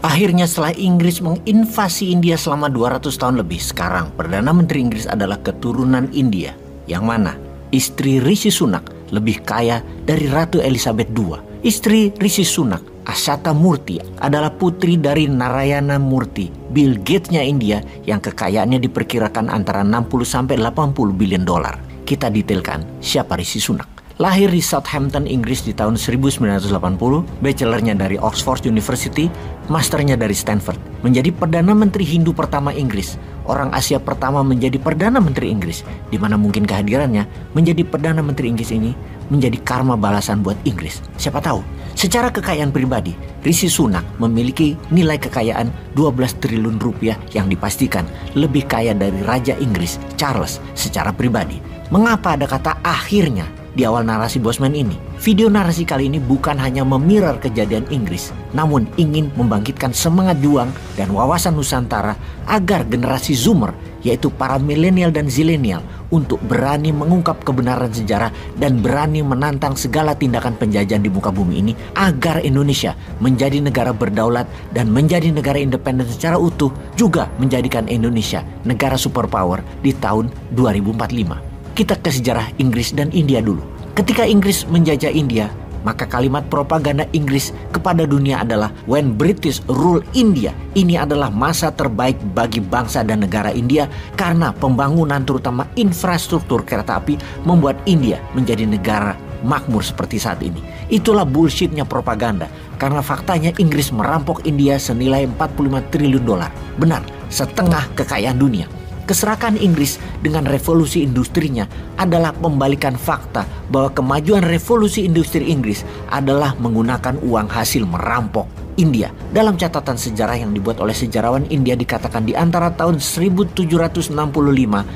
Akhirnya setelah Inggris menginvasi India selama 200 tahun lebih, sekarang Perdana Menteri Inggris adalah keturunan India. Yang mana istri Rishi Sunak lebih kaya dari Ratu Elizabeth II. Istri Rishi Sunak, Ashata Murthy, adalah putri dari Narayana Murthy, Bill Gates-nya India yang kekayaannya diperkirakan antara 60-80 billion dolar. Kita detailkan siapa Rishi Sunak. Lahir di Southampton, Inggris di tahun 1980, bachelornya dari Oxford University, masternya dari Stanford. Menjadi Perdana Menteri Hindu pertama Inggris, orang Asia pertama menjadi Perdana Menteri Inggris, di mana mungkin kehadirannya menjadi Perdana Menteri Inggris ini menjadi karma balasan buat Inggris. Siapa tahu. Secara kekayaan pribadi, Rishi Sunak memiliki nilai kekayaan 12 triliun rupiah yang dipastikan lebih kaya dari Raja Inggris, Charles, secara pribadi. Mengapa ada kata akhirnya di awal narasi Bosman ini? Video narasi kali ini bukan hanya memirror kejadian Inggris, namun ingin membangkitkan semangat juang dan wawasan Nusantara agar generasi Zoomer, yaitu para milenial dan zilenial, untuk berani mengungkap kebenaran sejarah dan berani menantang segala tindakan penjajahan di muka bumi ini agar Indonesia menjadi negara berdaulat dan menjadi negara independen secara utuh, juga menjadikan Indonesia negara superpower di tahun 2045. Kita ke sejarah Inggris dan India dulu. Ketika Inggris menjajah India, maka kalimat propaganda Inggris kepada dunia adalah "When British rule India". Ini adalah masa terbaik bagi bangsa dan negara India karena pembangunan terutama infrastruktur kereta api membuat India menjadi negara makmur seperti saat ini. Itulah bullshitnya propaganda, karena faktanya Inggris merampok India senilai 45 triliun dolar. Benar, setengah kekayaan dunia. Keserakan Inggris dengan revolusi industrinya adalah pembalikan fakta bahwa kemajuan revolusi industri Inggris adalah menggunakan uang hasil merampok India. Dalam catatan sejarah yang dibuat oleh sejarawan India dikatakan di antara tahun 1765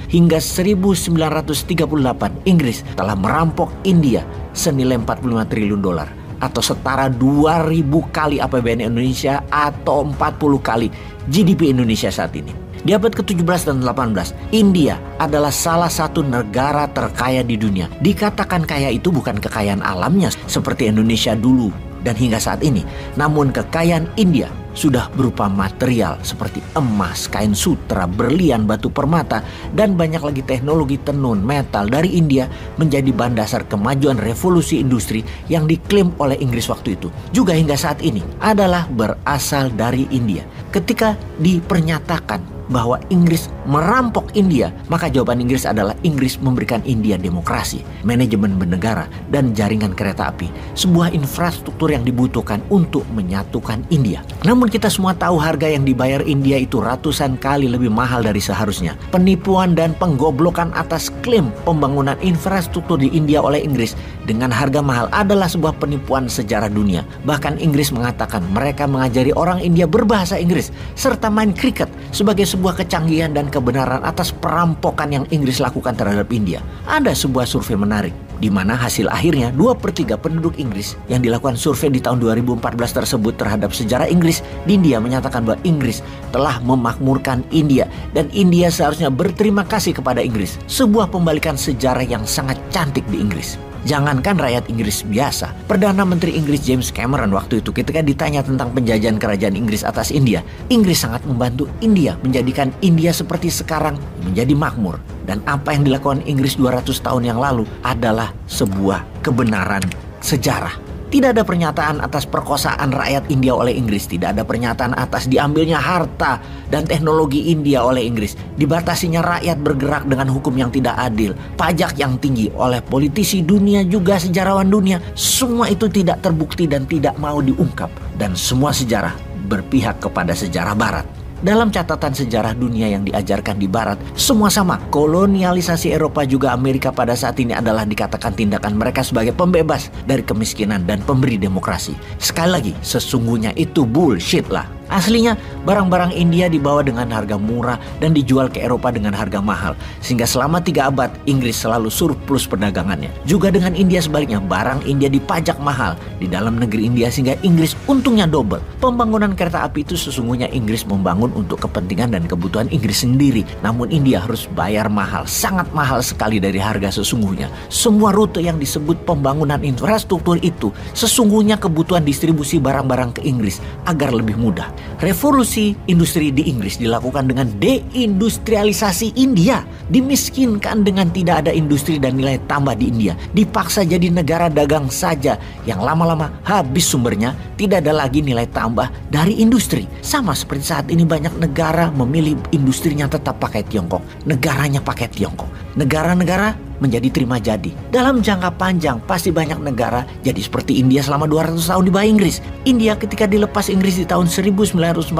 hingga 1938 Inggris telah merampok India senilai 45 triliun dolar atau setara 2000 kali APBN Indonesia atau 40 kali GDP Indonesia saat ini. Di abad ke-17 dan 18, India adalah salah satu negara terkaya di dunia. Dikatakan kaya itu bukan kekayaan alamnya seperti Indonesia dulu dan hingga saat ini. Namun kekayaan India sudah berupa material seperti emas, kain sutra, berlian, batu permata, dan banyak lagi teknologi tenun, metal dari India menjadi bahan dasar kemajuan revolusi industri yang diklaim oleh Inggris waktu itu. Juga hingga saat ini adalah berasal dari India. Ketika dipernyatakan bahwa Inggris merampok India, maka jawaban Inggris adalah Inggris memberikan India demokrasi, manajemen bernegara, dan jaringan kereta api, sebuah infrastruktur yang dibutuhkan untuk menyatukan India. Namun kita semua tahu harga yang dibayar India itu ratusan kali lebih mahal dari seharusnya. Penipuan dan penggoblokan atas klaim pembangunan infrastruktur di India oleh Inggris dengan harga mahal adalah sebuah penipuan sejarah dunia. Bahkan Inggris mengatakan mereka mengajari orang India berbahasa Inggris serta main kriket sebagai sebuah kecanggihan dan kebenaran atas perampokan yang Inggris lakukan terhadap India. Ada sebuah survei menarik di mana hasil akhirnya 2/3 penduduk Inggris yang dilakukan survei di tahun 2014 tersebut terhadap sejarah Inggris di India menyatakan bahwa Inggris telah memakmurkan India dan India seharusnya berterima kasih kepada Inggris. Sebuah pembalikan sejarah yang sangat cantik di Inggris. Jangankan rakyat Inggris biasa, Perdana Menteri Inggris James Cameron waktu itu ketika ditanya tentang penjajahan kerajaan Inggris atas India, Inggris sangat membantu India menjadikan India seperti sekarang menjadi makmur. Dan apa yang dilakukan Inggris 200 tahun yang lalu adalah sebuah kebenaran sejarah. Tidak ada pernyataan atas perkosaan rakyat India oleh Inggris. Tidak ada pernyataan atas diambilnya harta dan teknologi India oleh Inggris. Dibatasinya rakyat bergerak dengan hukum yang tidak adil. Pajak yang tinggi oleh politisi dunia juga sejarawan dunia. Semua itu tidak terbukti dan tidak mau diungkap. Dan semua sejarah berpihak kepada sejarah Barat. Dalam catatan sejarah dunia yang diajarkan di Barat, semua sama. Kolonialisasi Eropa juga Amerika pada saat ini adalah dikatakan tindakan mereka sebagai pembebas dari kemiskinan dan pemberi demokrasi. Sekali lagi, sesungguhnya itu bullshit lah. Aslinya barang-barang India dibawa dengan harga murah dan dijual ke Eropa dengan harga mahal. Sehingga selama 3 abad Inggris selalu surplus perdagangannya. Juga dengan India sebaliknya, barang India dipajak mahal di dalam negeri India sehingga Inggris untungnya double. Pembangunan kereta api itu sesungguhnya Inggris membangun untuk kepentingan dan kebutuhan Inggris sendiri. Namun India harus bayar mahal, sangat mahal sekali dari harga sesungguhnya. Semua rute yang disebut pembangunan infrastruktur itu sesungguhnya kebutuhan distribusi barang-barang ke Inggris agar lebih mudah. Revolusi industri di Inggris dilakukan dengan deindustrialisasi India. Dimiskinkan dengan tidak ada industri dan nilai tambah di India. Dipaksa jadi negara dagang saja yang lama-lama habis sumbernya, tidak ada lagi nilai tambah dari industri. Sama seperti saat ini banyak negara memilih industrinya tetap pakai Tiongkok. Negaranya pakai Tiongkok. Negara-negara menjadi terima jadi. Dalam jangka panjang pasti banyak negara jadi seperti India selama 200 tahun di bawah Inggris. India ketika dilepas Inggris di tahun 1947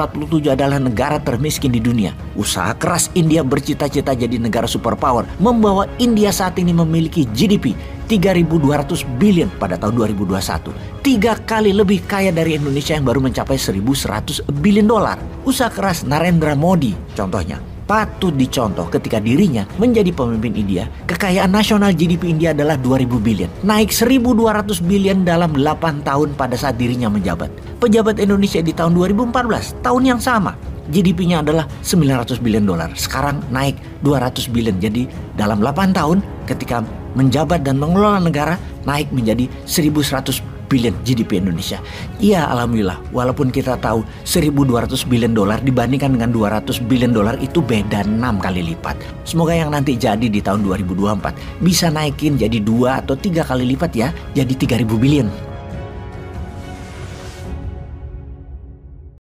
adalah negara termiskin di dunia. Usaha keras India bercita-cita jadi negara superpower membawa India saat ini memiliki GDP 3.200 billion pada tahun 2021. 3 kali lebih kaya dari Indonesia yang baru mencapai 1.100 billion dolar. Usaha keras Narendra Modi contohnya patut dicontoh ketika dirinya menjadi pemimpin India. Kekayaan nasional GDP India adalah 2.000 billion. Naik 1.200 billion dalam 8 tahun pada saat dirinya menjabat. Pejabat Indonesia di tahun 2014, tahun yang sama, GDP-nya adalah 900 billion dolar. Sekarang naik 200 billion. Jadi dalam 8 tahun ketika menjabat dan mengelola negara, naik menjadi 1.100 billion GDP Indonesia. Iya, alhamdulillah, walaupun kita tahu 1.200 billion dolar dibandingkan dengan 200 billion dolar itu beda 6 kali lipat. Semoga yang nanti jadi di tahun 2024 bisa naikin jadi 2 atau 3 kali lipat ya, jadi 3.000 billion.